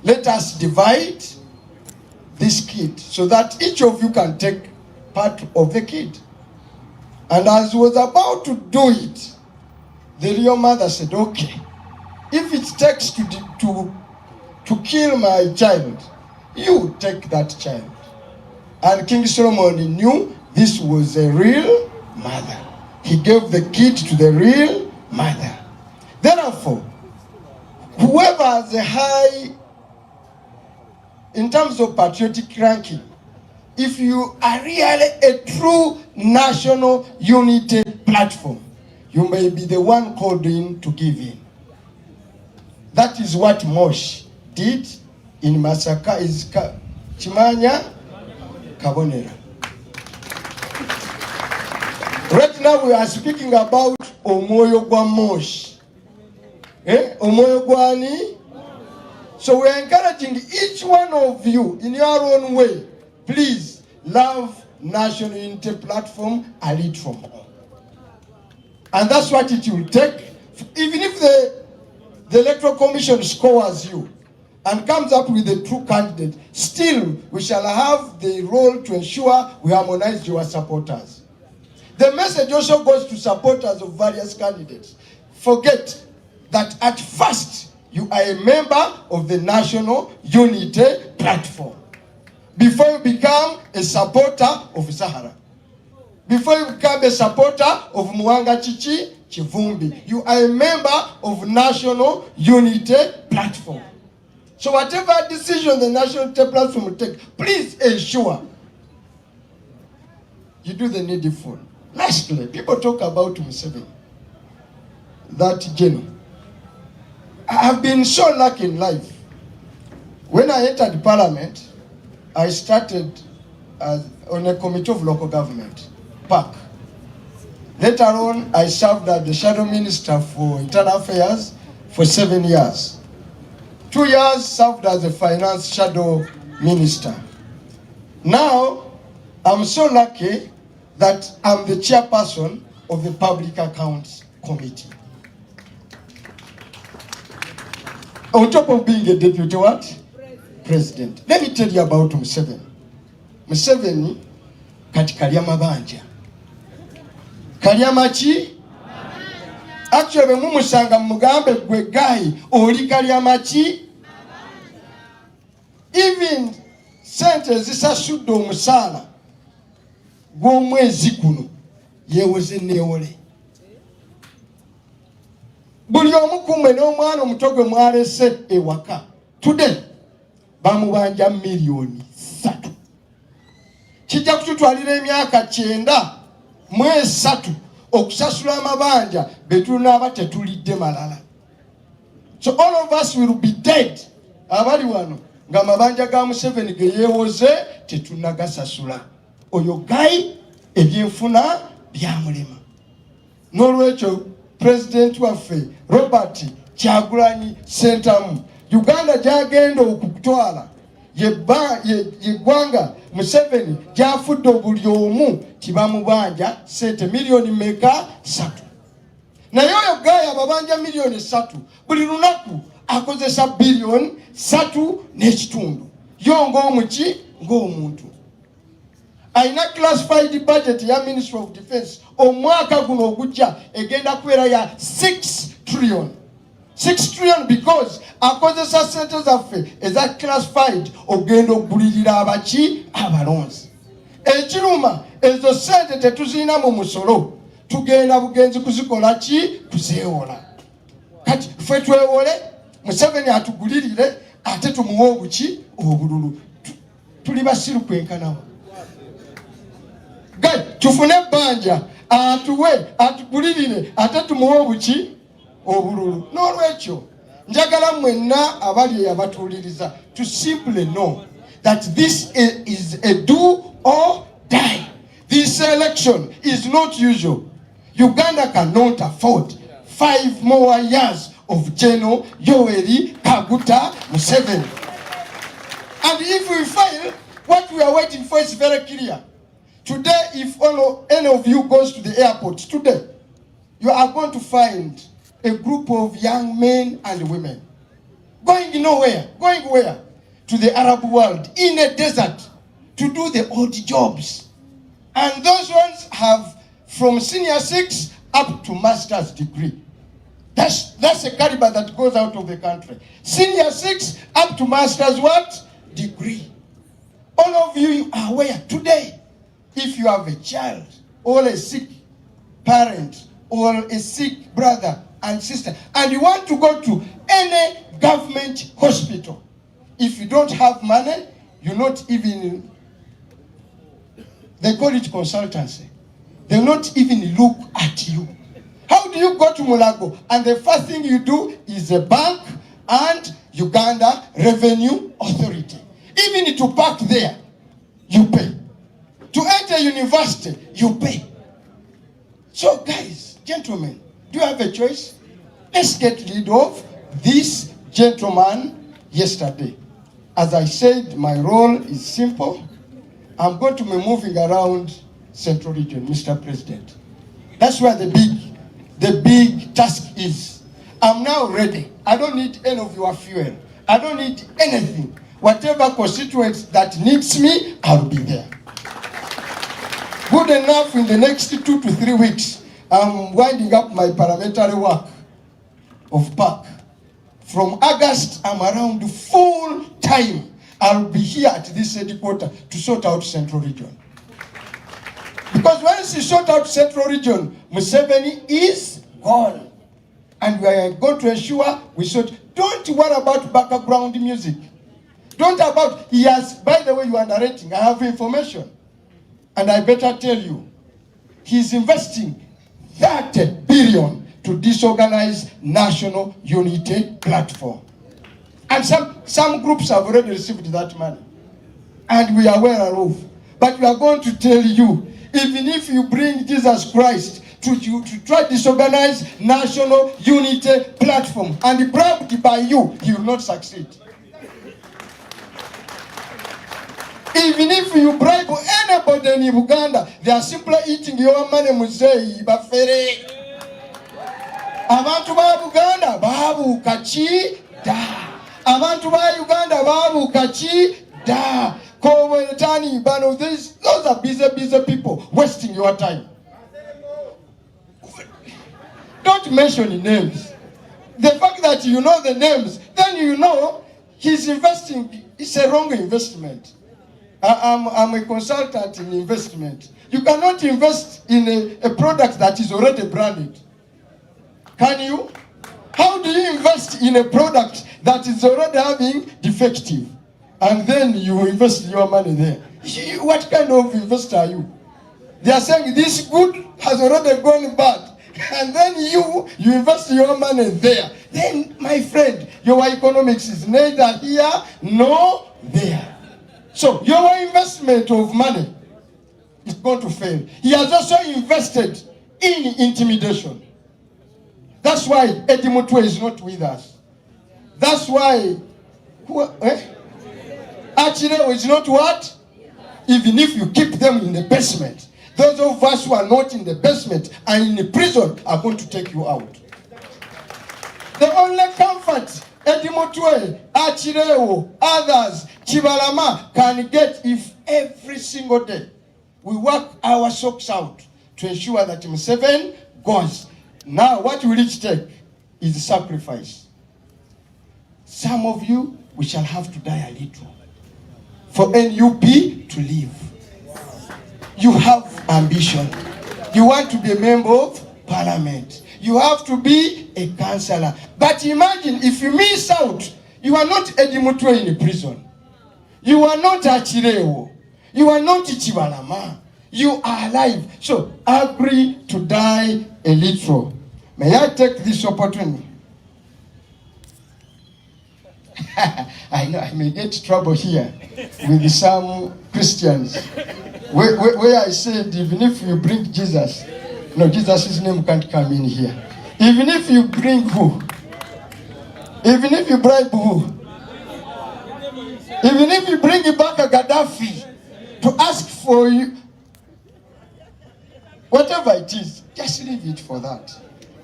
let us divide this kid so that each of you can take part of the kid. And as he was about to do it, the real mother said, okay, if it takes to kill my child, you take that child. And King Solomon knew this was a real mother. He gave the kid to the real mother. Therefore, whoever has a high, in terms of patriotic ranking, if you are really a true national unity platform, you may be the one called in to give in. That is what Mosh did in Masaka, is Chimanya Kabonera. Right now we are speaking about Omoyo Gwa Mosh. Omoyo Gwani. So we are encouraging each one of you in your own way, please love National Unity Platform and lead from home. And that's what it will take. Even if the Electoral Commission scores you and comes up with a true candidate, still we shall have the role to ensure we harmonize your supporters. The message also goes to supporters of various candidates. Forget that at first you are a member of the National Unity Platform before you become a supporter of Sahara. Before you become a supporter of Mwanga Chichi Chivumbi, you are a member of National Unity Platform. So whatever decision the National Unity Platform will take, please ensure you do the needful. Lastly, people talk about Museveni, that general. I have been so lucky in life. When I entered Parliament, I started on a committee of local government, PAC. Later on, I served as the Shadow Minister for Internal Affairs for 7 years. 2 years served as the Finance Shadow Minister. Now, I'm so lucky that I'm the chairperson of the Public Accounts Committee. On top of being a deputy what? President. Let me tell you about Museveni. Museveni kati kalya mabanja. Kalya machi? Actually, mumusanga mugambe gwe guy oli kalya machi? Even sente zisasudde omusaala gw'omwezi guno yeeweze neewole. Buli omu kumwe n'omwana omuto gwe mwalese ewaka. Today, bamubanja milioni 3. Kijja kututwalira emyaka 93 okusasula amabanja betunaaba tetulidde malala. So all of us will be dead. Abali wano nga amabanja ga Museveni ge yeewoze tetunagasasula. Oyo gayi ebyenfuna byamulema. N'olwekyo President waffe Robert Kyagulanyi Ssentamu Uganda gyagenda okutwala yeggwanga Museveni gyafudde buli omu tibamubanja sente milioni meka 3. Naye oyo gaya babanja milioni 3 buli lunaku akozesa bilioni 3 n'ekitundu. Yo ng'omuki ng'omuntu. Aina classified budget ya Ministry of Defense omwaka guno ogujja egenda kubeera ya 6 trillion. 6 trillion because akozesa sente zaffe eza classified ogenda okugulirira abaki abalonzi. Ekiruma ezo sente tetuzirina mu musolo, tugenda bugenzi kuzikola ki? Kuzeewola. Kati ffe twewole Museveni atugulirire ate tumuwe obuki obululu. Tuli basiru kwenkanawo. Gai tufune banja atuwe atugulirire ate tumuwe obuki obululu. N'olwekyo njagala mwenna abali abatuliriza to simply know that this is a do or die. This election is not usual. Uganda cannot afford 5 more years of General Yoweri Kaguta Museveni. And if we fail, what we are waiting for is very clear. Today, if any of you goes to the airport today, you are going to find a group of young men and women Going nowhere. Going where? To the Arab world, in a desert, to do the odd jobs. And those ones have from senior 6 up to master's degree. That's a caliber that goes out of the country. Senior 6 up to master's what? Degree. All of you are aware today, if you have a child or a sick parent or a sick brother and sister, and you want to go to any government hospital, if you don't have money, you're not even, they call it consultancy. They'll not even look at you. How do you go to Mulago and the first thing you do is a bank and Uganda Revenue Authority? Even to park there, you pay. To enter university, you pay. So guys, gentlemen, do you have a choice? Let's get rid of this gentleman yesterday. As I said, my role is simple. I'm going to be moving around Central Region, Mr. President. That's where the big task is. I'm now ready. I don't need any of your fuel. I don't need anything. Whatever constituents that needs me, I'll be there. Good enough, in the next 2 to 3 weeks, I'm winding up my parliamentary work of PAC. From August, I'm around full time. I'll be here at this headquarters to sort out Central Region. Because once you sort out Central Region, Museveni is gone. And we are going to ensure we sort. Don't worry about background music. Don't about, he has, by the way, you are narrating, I have information. And I better tell you, he's investing 30 billion to disorganize National Unity Platform. And some groups have already received that money. And we are aware of. But we are going to tell you, even if you bring Jesus Christ to try to disorganize National Unity Platform and bribed by you, he will not succeed. Even if you bribe anybody in Uganda, they are simply eating your money. Muzei bafere. Abantu ba Uganda babu kachi da. Abantu ba Uganda babu kachi da. Koweretani bano. Those are busy people wasting your time. Don't mention names. The fact that you know the names, then you know he's investing. It's a wrong investment. I'm a consultant in investment. You cannot invest in a product that is already branded. Can you? How do you invest in a product that is already having defective? And then you invest your money there. What kind of investor are you? They are saying this good has already gone bad. And then you invest your money there. Then, my friend, your economics is neither here nor there. So your investment of money is going to fail. He has also invested in intimidation. That's why Eddie Mutwe is not with us. That's why Achille is not what? Even if you keep them in the basement, those of us who are not in the basement and in the prison are going to take you out. The only comfort Eddie Mutwe, Achille, others, Chibalama can get if every single day we work our socks out to ensure that Museveni goes. Now what will it take is sacrifice. Some of you, we shall have to die a little for NUP to live. You have ambition. You want to be a member of parliament. You have to be a councillor. But imagine if you miss out, you are not Eddie Mutwe in a prison. You are not Achireo. You are not Chibalama. You are alive. So agree to die a little. May I take this opportunity? I know I may get trouble here with some Christians. Where I said, even if you bring Jesus, no, Jesus' name can't come in here. Even if you bring who? Even if you bribe who? Even if you bring back a Gaddafi to ask for you, whatever it is, just leave it for that.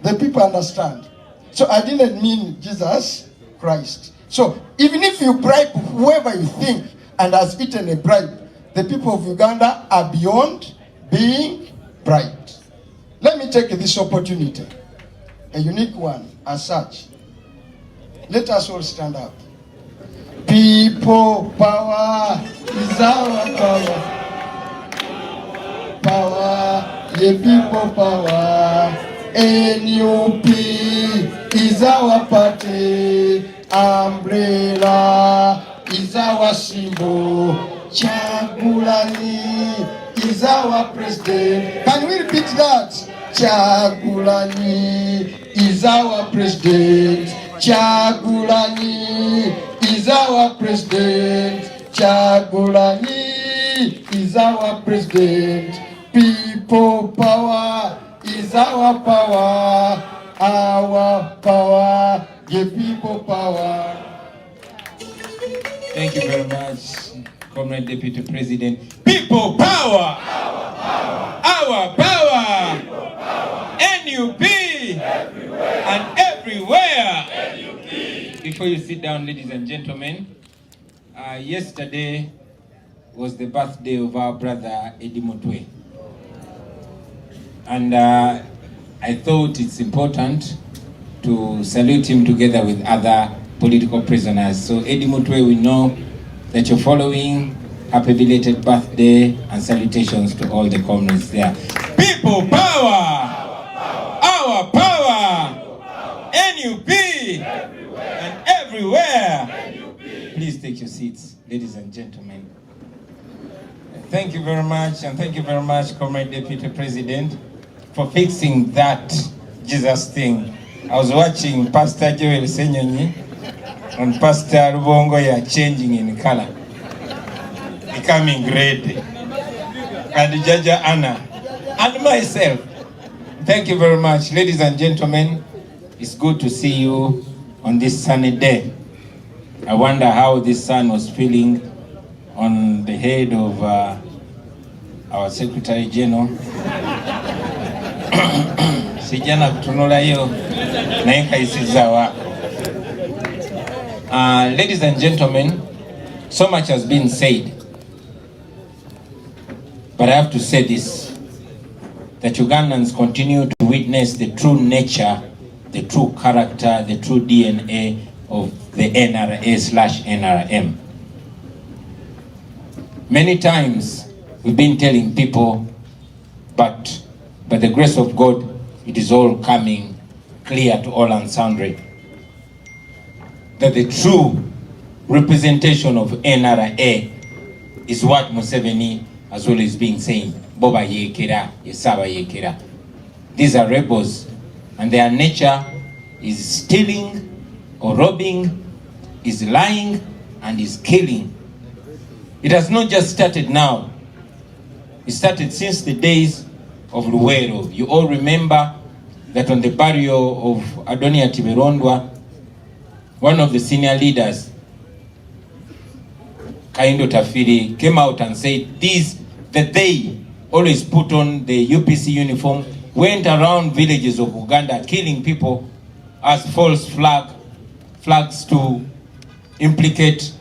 The people understand. So I didn't mean Jesus Christ. So even if you bribe whoever you think and has eaten a bribe, the people of Uganda are beyond being bribed. Let me take this opportunity, a unique one as such. Let us all stand up. People power is our power. Power, the people power. NUP is our party. Umbrella is our symbol. Chagulani is our president. Can we repeat that? Chagulani is our president. Chagulani is our president. Chagulani is our president. People power is our power. Our power, the people power. Thank you very much, Comrade Deputy President. People power! Our power! NUP! Everywhere. And everywhere! NUP. Before you sit down, ladies and gentlemen, yesterday was the birthday of our brother Eddie Motwe. And I thought it's important to salute him together with other political prisoners. So Eddie Motwe, we know that you're following. Happy belated birthday and salutations to all the comrades there. People power! Our power! NUP! And everywhere! Please take your seats, ladies and gentlemen. Thank you very much, and thank you very much, Comrade Deputy President, for fixing that Jesus thing. I was watching Pastor Joel Ssenyonyi and Pastor Rubongo are changing in color, becoming red. And Jaja Anna and myself. Thank you very much, ladies and gentlemen. It's good to see you on this sunny day. I wonder how this sun was feeling on the head of our Secretary General. Sijana kutunula hiyo na Incase wako. Ladies and gentlemen, so much has been said, but I have to say this, that Ugandans continue to witness the true nature, the true character, the true DNA of the NRA/NRM. Many times we've been telling people, but by the grace of God, it is all coming clear to all and sundry, that the true representation of NRA is what Museveni as well is being saying. Boba yekera, Yesaba yekera. These are rebels, and their nature is stealing or robbing, is lying, and is killing. It has not just started now. It started since the days of Luwero. You all remember that on the burial of Adonia Tiberondwa, one of the senior leaders, Kaindo Tafiri, came out and said that they always put on the UPC uniform, went around villages of Uganda killing people as false flags to implicate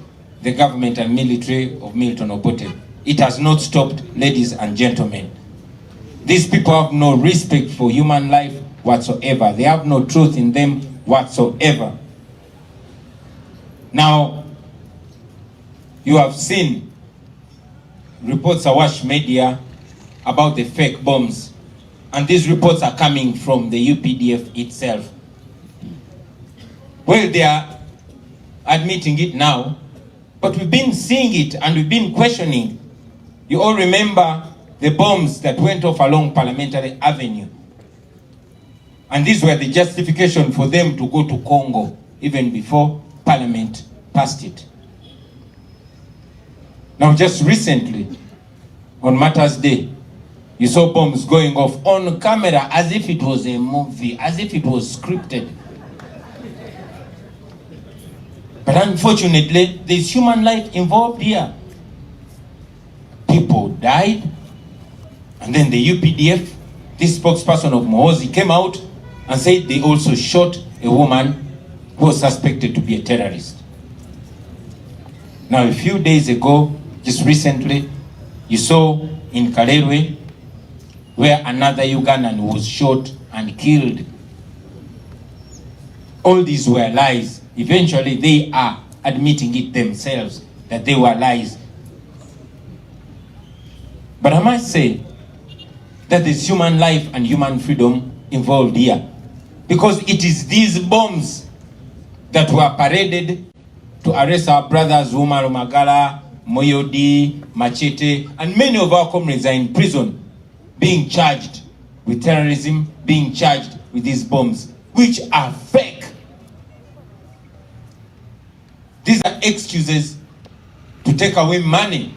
the government and military of Milton Obote. It has not stopped, ladies and gentlemen. These people have no respect for human life whatsoever. They have no truth in them whatsoever. Now, you have seen reports awash media about the fake bombs, and these reports are coming from the UPDF itself. Well, they are admitting it now, but we've been seeing it and we've been questioning. You all remember the bombs that went off along Parliamentary Avenue. And these were the justification for them to go to Congo even before Parliament passed it. Now, just recently, on Martyrs' Day, you saw bombs going off on camera as if it was a movie, as if it was scripted. But unfortunately, there's human life involved here. People died, and then the UPDF, this spokesperson of Mohozi, came out and said they also shot a woman who was suspected to be a terrorist. Now, a few days ago, just recently, you saw in Kalerwe, where another Ugandan was shot and killed. All these were lies. Eventually, they are admitting it themselves that they were lies. But I must say that there's human life and human freedom involved here, because it is these bombs that were paraded to arrest our brothers Umar Magala, Moyodi, Machete, and many of our comrades are in prison, being charged with terrorism, being charged with these bombs, which are fake. These are excuses to take away money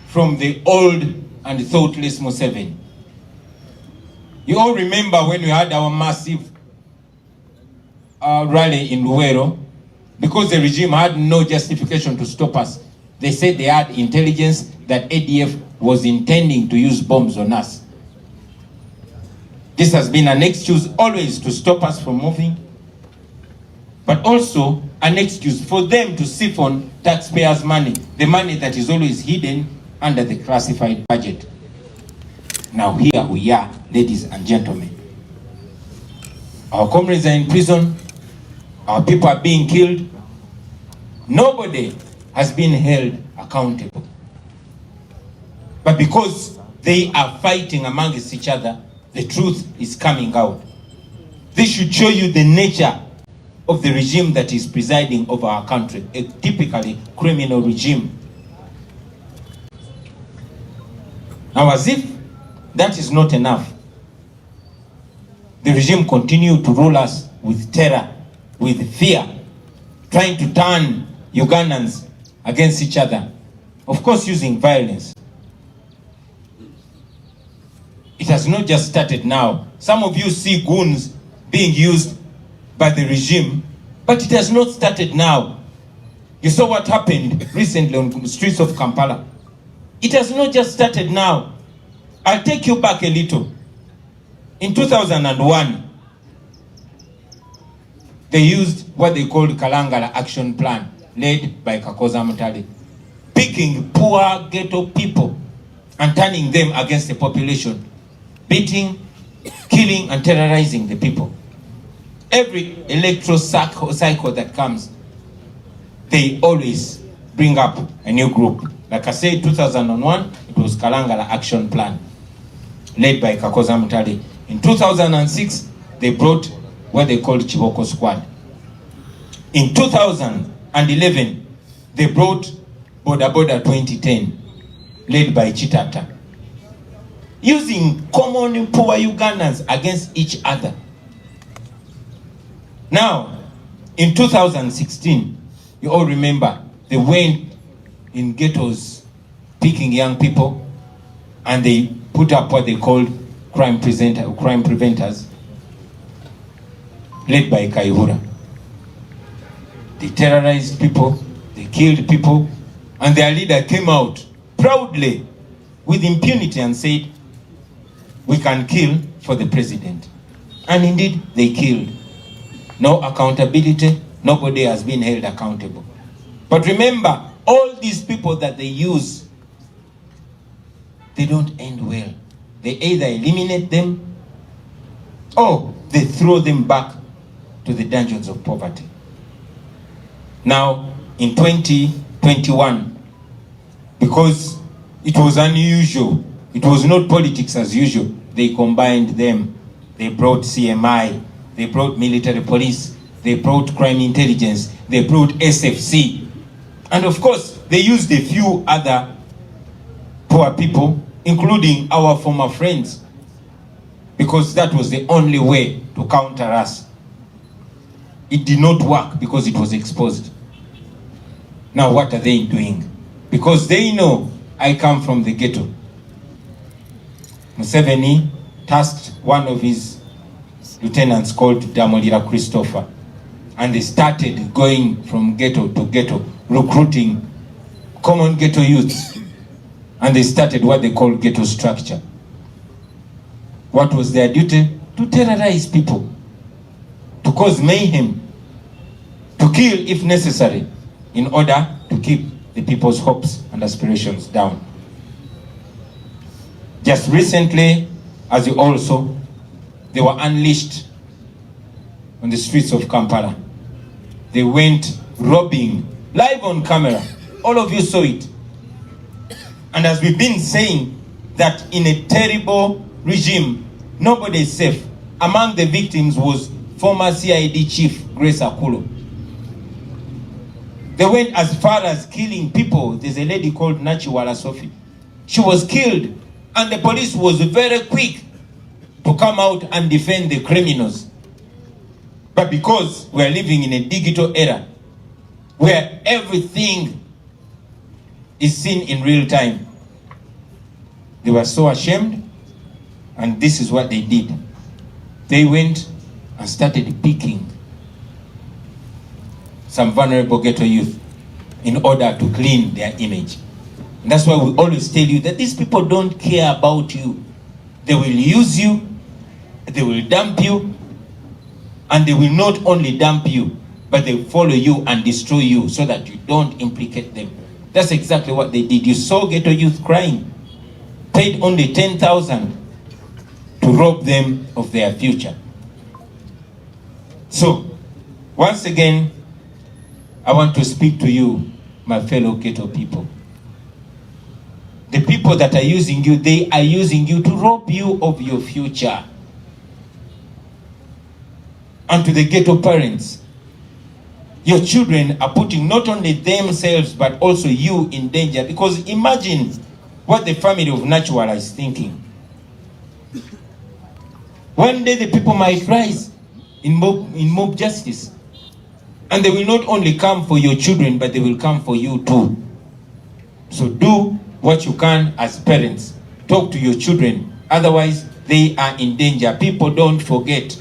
from the old and thoughtless Museveni. You all remember when we had our massive rally in Luwero, because the regime had no justification to stop us. They said they had intelligence that ADF was intending to use bombs on us. This has been an excuse always to stop us from moving, but also an excuse for them to siphon taxpayers' money, the money that is always hidden under the classified budget. Now here we are, ladies and gentlemen. Our comrades are in prison, our people are being killed. Nobody has been held accountable. But because they are fighting amongst each other, the truth is coming out. This should show you the nature of the regime that is presiding over our country, a typically criminal regime. Now, as if that is not enough, the regime continued to rule us with terror, with fear, trying to turn Ugandans against each other, of course using violence. It has not just started now. Some of you see goons being used by the regime, but it has not started now. You saw what happened recently on the streets of Kampala. It has not just started now. I'll take you back a little. In 2001, they used what they called Kalangala Action Plan, led by Kakoza Mutale, picking poor ghetto people and turning them against the population, beating, killing, and terrorizing the people. Every electoral cycle that comes, they always bring up a new group. Like I said, 2001, it was Kalangala Action Plan, led by Kakoza Mutale. In 2006, they brought what they called Chiboko Squad. In 2011, they brought Boda Boda 2010, led by Chitata, using common poor Ugandans against each other. Now, in 2016, you all remember, they went in ghettos picking young people, and they put up what they called crime preventers, led by Kaihura. They terrorized people, they killed people, and their leader came out proudly with impunity and said, we can kill for the president. And indeed, they killed. No accountability, nobody has been held accountable. But remember, all these people that they use, they don't end well. They either eliminate them or they throw them back to the dungeons of poverty. Now, in 2021, because it was unusual, it was not politics as usual, they combined them. They brought CMI, they brought military police, they brought crime intelligence, they brought SFC. And of course, they used a few other poor people, including our former friends, because that was the only way to counter us. It did not work because it was exposed. Now what are they doing? Because they know I come from the ghetto. Museveni tasked one of his lieutenants called Damolira Christopher, and they started going from ghetto to ghetto, recruiting common ghetto youths, and they started what they call ghetto structure. What was their duty? To terrorize people, to cause mayhem, to kill if necessary, in order to keep the people's hopes and aspirations down. Just recently, as you all saw, they were unleashed on the streets of Kampala. They went robbing, live on camera. All of you saw it. And as we've been saying, that in a terrible regime, nobody is safe. Among the victims was former CID chief Grace Akulo. They went as far as killing people. There's a lady called Nachiwala Sophie. She was killed, and the police was very quick to come out and defend the criminals. But because we are living in a digital era where everything is seen in real time, they were so ashamed, and this is what they did. They went and started picking some vulnerable ghetto youth in order to clean their image. And that's why we always tell you that these people don't care about you. They will use you, they will dump you, and they will not only dump you, but they will follow you and destroy you so that you don't implicate them. That's exactly what they did. You saw ghetto youth crying, paid only 10,000 to rob them of their future. So, once again, I want to speak to you, my fellow ghetto people. The people that are using you, they are using you to rob you of your future. And to the ghetto parents, your children are putting not only themselves but also you in danger, because imagine what the family of Nachiwala is thinking. One day the people might rise in mob justice, and they will not only come for your children, but they will come for you too. So do what you can as parents. Talk to your children, otherwise they are in danger. People don't forget.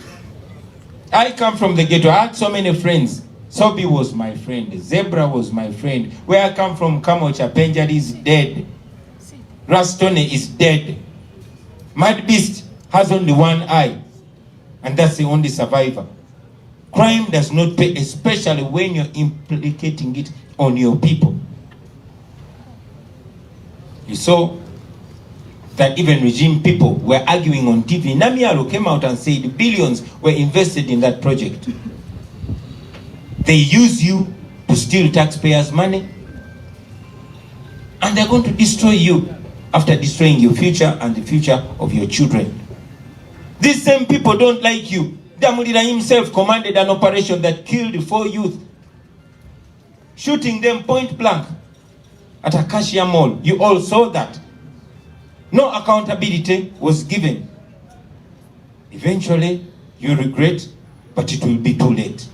I come from the ghetto. I had so many friends. Sobi was my friend. Zebra was my friend. Where I come from, Kamocha Penjari is dead. Rastone is dead. Mad Beast has only one eye, and that's the only survivor. Crime does not pay, especially when you're implicating it on your people. You saw that even regime people were arguing on TV. Namialo came out and said billions were invested in that project. They use you to steal taxpayers' money, and they're going to destroy you after destroying your future and the future of your children. These same people don't like you. Damulira himself commanded an operation that killed 4 youth, shooting them point blank at Acacia Mall. You all saw that. No accountability was given. Eventually, you regret, but it will be too late.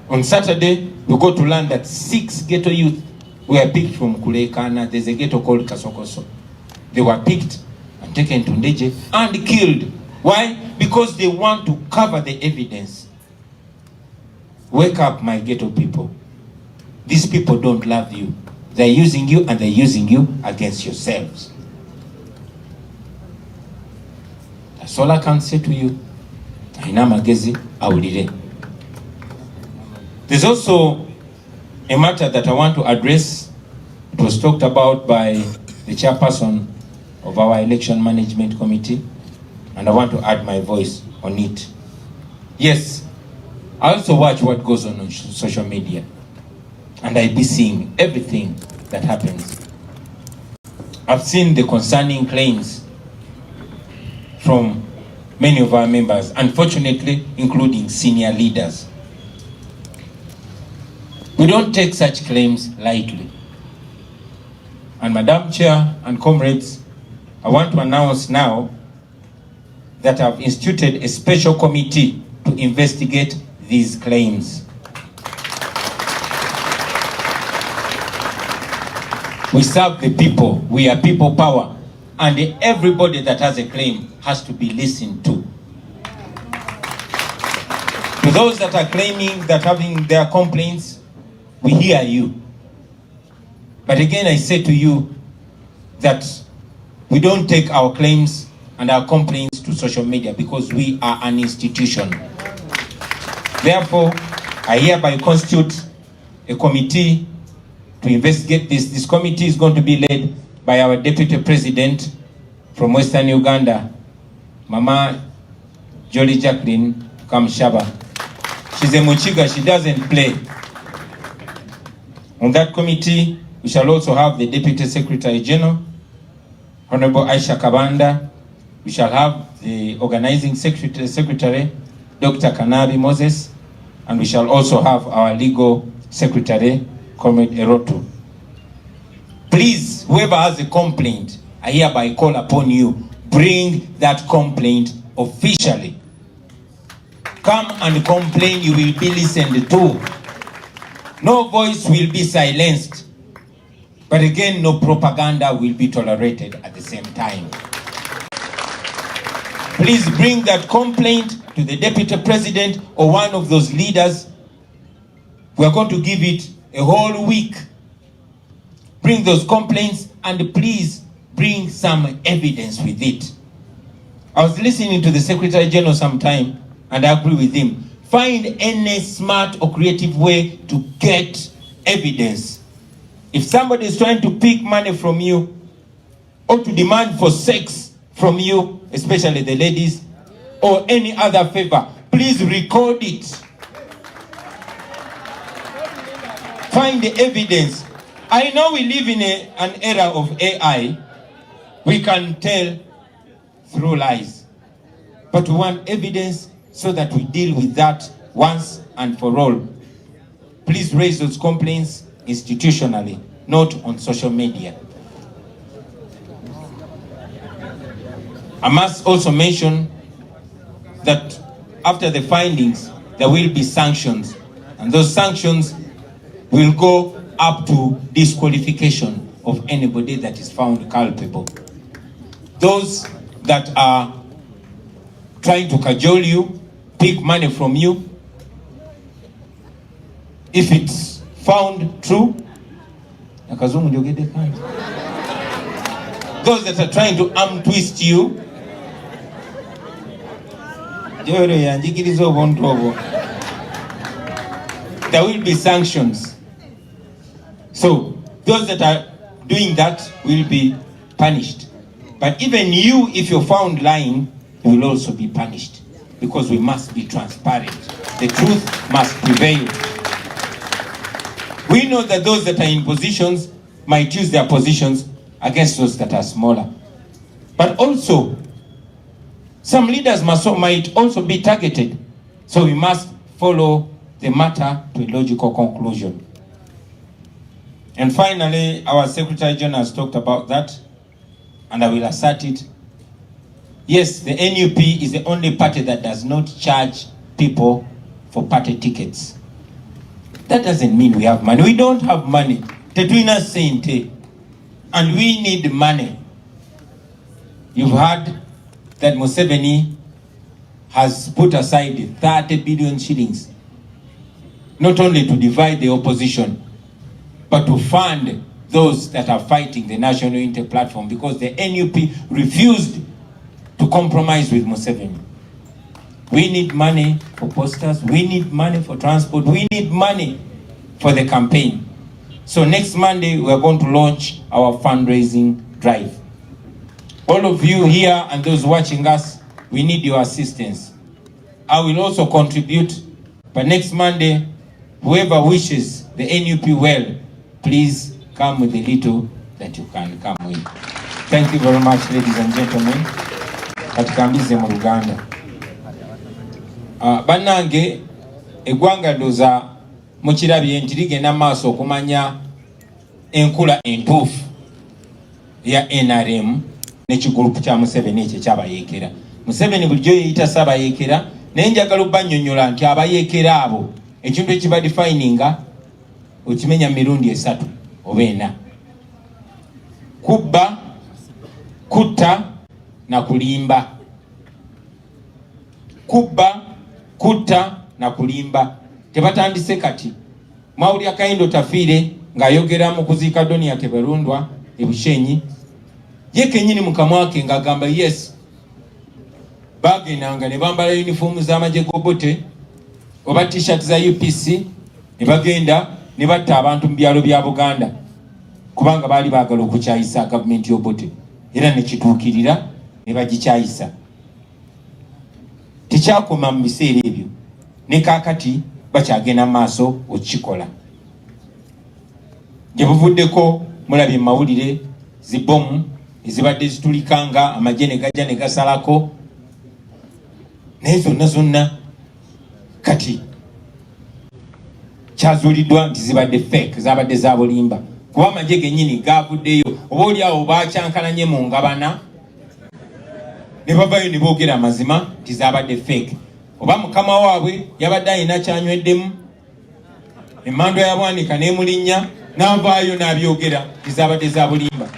On Saturday, we go to learn that 6 ghetto youth were picked from Kulekana. There's a ghetto called Kasokoso. They were picked and taken to Ndeje and killed. Why? Because they want to cover the evidence. Wake up, my ghetto people. These people don't love you. They're using you, and they're using you against yourselves. That's all I can say to you. There's also a matter that I want to address. It was talked about by the chairperson of our election management committee, and I want to add my voice on it. Yes, I also watch what goes on social media, and I be seeing everything that happens. I've seen the concerning claims from many of our members, unfortunately, including senior leaders. We don't take such claims lightly. And Madam Chair and comrades, I want to announce now that I've instituted a special committee to investigate these claims. We serve the people. We are people power. And everybody that has a claim has to be listened to. To those that are claiming that having their complaints, we hear you. But again, I say to you that we don't take our claims and our complaints to social media, because we are an institution. Therefore, I hereby constitute a committee to investigate this. This committee is going to be led by our Deputy President from Western Uganda, Mama Jolly Jacqueline Kamshaba. She's a Muchiga, she doesn't play. On that committee, we shall also have the Deputy Secretary General, Honorable Aisha Kabanda. We shall have the Organizing Secretary, Dr. Kanabi Moses, and we shall also have our Legal Secretary, Comrade Erotu. Please, whoever has a complaint, I hereby call upon you, bring that complaint officially. Come and complain, you will be listened to. No voice will be silenced. But again, no propaganda will be tolerated at the same time. Please bring that complaint to the Deputy President or one of those leaders. We are going to give it a whole week. Bring those complaints and please bring some evidence with it. I was listening to the Secretary General sometime and I agree with him. Find any smart or creative way to get evidence. If somebody is trying to pick money from you or to demand for sex from you, especially the ladies, or any other favor, please record it. Find the evidence. I know we live in an era of AI. We can tell through lies. But we want evidence so that we deal with that once and for all. Please raise those complaints institutionally, not on social media. I must also mention that after the findings, there will be sanctions, and those sanctions will go up to disqualification of anybody that is found culpable. Those that are trying to cajole you, pick money from you, if it's found true, those that are trying to arm twist you, there will be sanctions. So those that are doing that will be punished. But even you, if you're found lying, you will also be punished, because we must be transparent. The truth must prevail. We know that those that are in positions might use their positions against those that are smaller. But also, some leaders might also be targeted. So we must follow the matter to a logical conclusion. And finally, our Secretary General has talked about that, and I will assert it. Yes, the NUP is the only party that does not charge people for party tickets. That doesn't mean we have money. We don't have money. Tetuina Sente. And we need money. You've heard that Museveni has put aside 30 billion shillings, not only to divide the opposition, but to fund those that are fighting the National Unity Platform, because the NUP refused to compromise with Museveni. We need money for posters, we need money for transport, we need money for the campaign. So next Monday, we are going to launch our fundraising drive. All of you here and those watching us, we need your assistance. I will also contribute, but next Monday, whoever wishes the NUP well, please come with the little that you can come with. Thank you very much, ladies and gentlemen. Katikambize mu Luganda. Bannange eggwanga doza mukirabye nti ligenda maaso okumanya enkula entuufu ya NRM n'ekigulupu kya Museveni ekyo ekyabayeekera. Museveni bulijjo yeeyita Ssaabayeekera, naye njagala obbanyonnyola nti abayeekera abo ekintu ekibadefininga okimenya mirundi 3 oba 4: kubba, kutta na kulimba. Kubba, kutta na kulimba. Tebatandise kati Mawulya Kayindo Tafiire ng'ayogera mu kuziika Donia Teberundwa e Bushenyi, ye kennyini mu kamwa ke ng'agamba yes, bagendanga ne bambala uniform z'amagye Gobote oba t-shirt za UPC ne bagenda ne batta abantu mu byalo bya Buganda kubanga baali baagala okukyayisa gavumenti y'Obote era ne kituukirira ne bagikyayisa. Tekyakoma mu biseera ebyo ne kaakati bakyagenda maaso okukikola. Gye buvuddeko mulabye mu mawulire zibomu ezibadde zitulikanga amagye ne gajja ne gasalako naye zonna kati kyazuuliddwa nti zibadde fake, zabadde za bulimba kuba amagye gennyini gaavuddeyo oba oliawo bakyankalanye mu ngabana ne bavayo ne boogera amazima nti zabadde fake, oba mukama waabwe yabadde alina kyanyweddemu emmando ya Bwanika n'emulinnya n'avaayo n'abyogera nti zabadde za bulimba.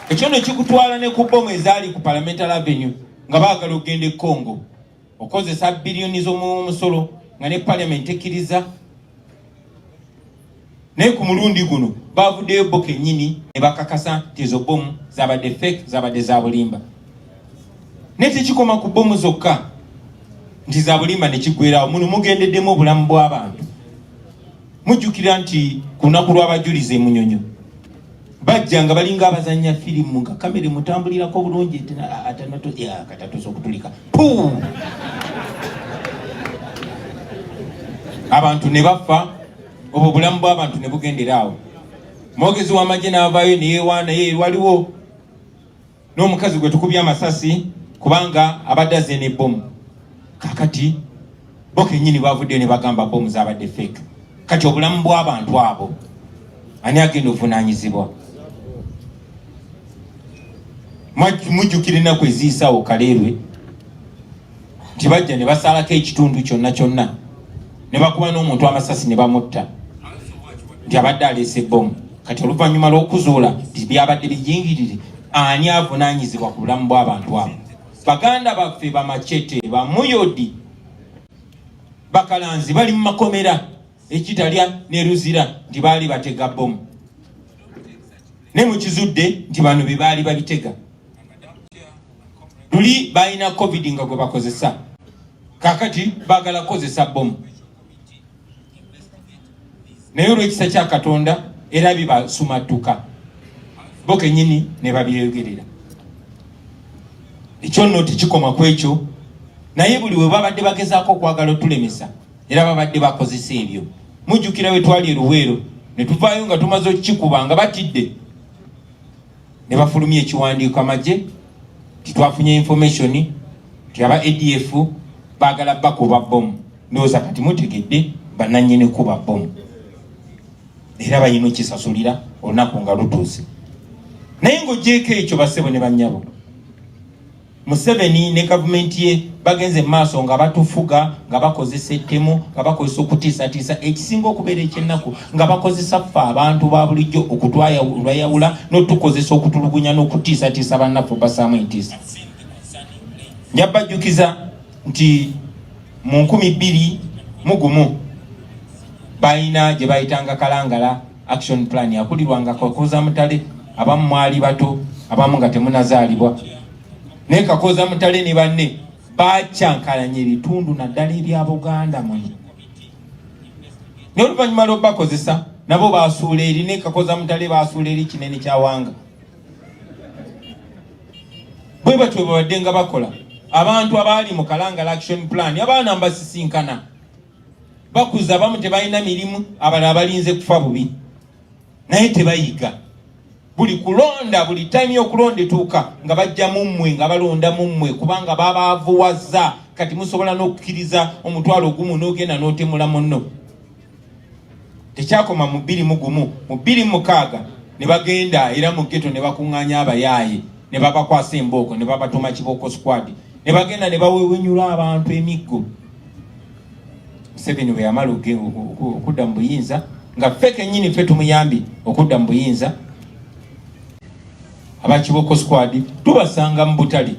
Ekyo ne kikutwala ne ku bbomu ezaali ku Parliamentary Avenue nga baagala okugenda e Congo okozesa biliyoni z'omusolo nga ne Parliament ekkiriza. Naye ku mulundi guno baavuddeyo bo kennyini ne bakakasa nti ezo bbomu zabadde fake, zabadde za bulimba. Naye tekikoma ku bbomu zokka nti za bulimba ne kiggweerawo, muno mugendeddemu obulamu bw'abantu. Mujjukira nti ku lunaku lw'abajulizi e Munyonyo bajja nga balinga abazannya firimu nga kamera mutambulirako bulungi katatosa okutulika abantu ne bafa, obwo obulamu bw'abantu ne bugendera awo. Mwogezi w'amagye n'avaayo ne yeewaana ye waliwo n'omukazi gwe tukubye amasasi kubanga abadde azze n'ebbomu. Kakati bo kennyini baavuddeyo ne bagamba bbomu zabadde fake. Kati obulamu bw'abantu abo ani agenda ovunaanyizibwa? Mujjukira ennaku eziyisaawo Kaleerwe nti bajja ne basalako ekitundu kyonna ne bakuba n'omuntu amasasi ne bamutta nti abadde aleese ebbomu. Kati oluvannyuma lw'okuzuula nti byabadde biyingirire, ani avunaanyizibwa ku bulamu bw'abantu abo? Baganda baffe Bamachete, Bamuyodi, Bakalanzi bali mu makomera ekitalya ne Luzira nti baali batega bbomu, ne mukizudde nti bano bye baali babitega. Luli balina COVID nga gwe bakozesa, kakati baagala kukozesa bbomu. Naye olw'ekisa kya Katonda era bibasumattuka, bo kennyini ne babyeyogerera. Ekyo nno tekikoma ku ekyo, naye buli we babadde bagezaako okwagala otulemesa era babadde bakozesa ebyo. Mujjukira we twali e Luweero ne tuvaayo nga tumaze okukikuba nga batidde ne bafulumya ekiwandiiko amagye titwafunye information nti aba ADF baagala bakuba bbomu. Ndowooza kati mutegedde bannannyini kuba bbomu era bayina okisasulira olunaku nga lutuuse. Naye ng'oggyeko ekyo bassebo ne bannyabo, Museveni ne gavumenti ye bagenze maaso nga batufuga, nga bakozesa ettemu, nga bakozesa okutiisatiisa, ekisinga okubeera ekyennaku nga bakozesa ffe abantu ba bulijjo okutwayawula n'otukozesa okutulugunya n'okutiisatiisa bannaffe bassaamu entiisa. Njabajjukiza nti mu 2021 balina gye bayitanga Kalangala action plan yakulirwanga Kakoza Mutale, abamu mwali bato, abamu nga temunazaalibwa. Naye Kakoza Mutale ne banne bakyankalanya ebitundu naddala ebya Buganda muno. N'oluvannyuma lw'obakozesa nabo baasuula eri, ne Kakoza Mutale baasuula eri kinene kya Wanga. Bwe batyo babadde nga bakola. Abantu abaali mu Kalangala action plan abaana mbasisinkana bakuza, abamu tebalina mirimu, abalala balinze kufa bubi, naye tebayiga. Buli kulonda, buli time y'okulonda etuuka nga bajja mummwe, nga balonda mummwe kubanga babaavuwazza. Kati musobola n'okukkiriza omutwalo gumu n'ogenda n'otemula munno. Tekyakoma mu 21, mu 26 ne bagenda era mu ghetto ne bakuŋŋaanya abayaaye ne babakwasa embooko ne babatuma Kiboko squad ne bagenda ne bawewenyula abantu emiggo. Museveni bwe yamala okudda mu buyinza nga ffe kennyini ffe tumuyambi okudda mu buyinza, aba Kiboko squad tubasanga mu Butale,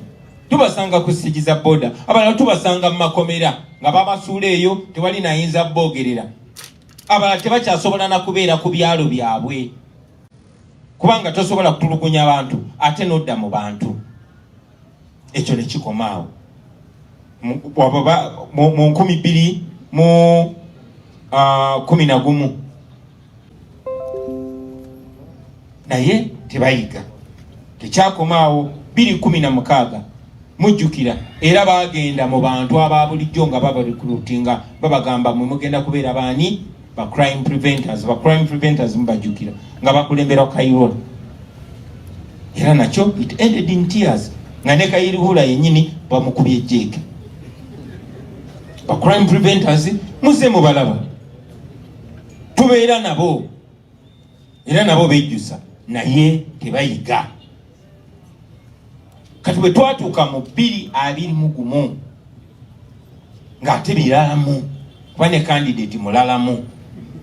tubasanga ku sigiza boda, abalala tubasanga mu makomera nga babasuula eyo tewali nayinza boogerera. Abalala tebakyasobola na kubeera ku byalo byabwe kubanga tosobola kutulugunya abantu ate n'odda mu bantu. Ekyo ne kikomaawo mu 2000 11 naye tebayiga. Tekyakomaawo 2016 mujjukira era bagenda mu bantu aba bulijjo nga babarecruitinga babagamba mwe mugenda kubeera baani ba crime preventers mubajjukira nga bakulembera Kayihura. Era nakyo it ended in tears nga ne Kayihura yennyini bamukubye ejjeeke. Ba crime preventers muze mubalaba tubeera nabo era nabo bejjusa naye tebayiga. Kati bwe twatuuka mu 2021 ng'ate biralamu kuba ne candidate mulalamu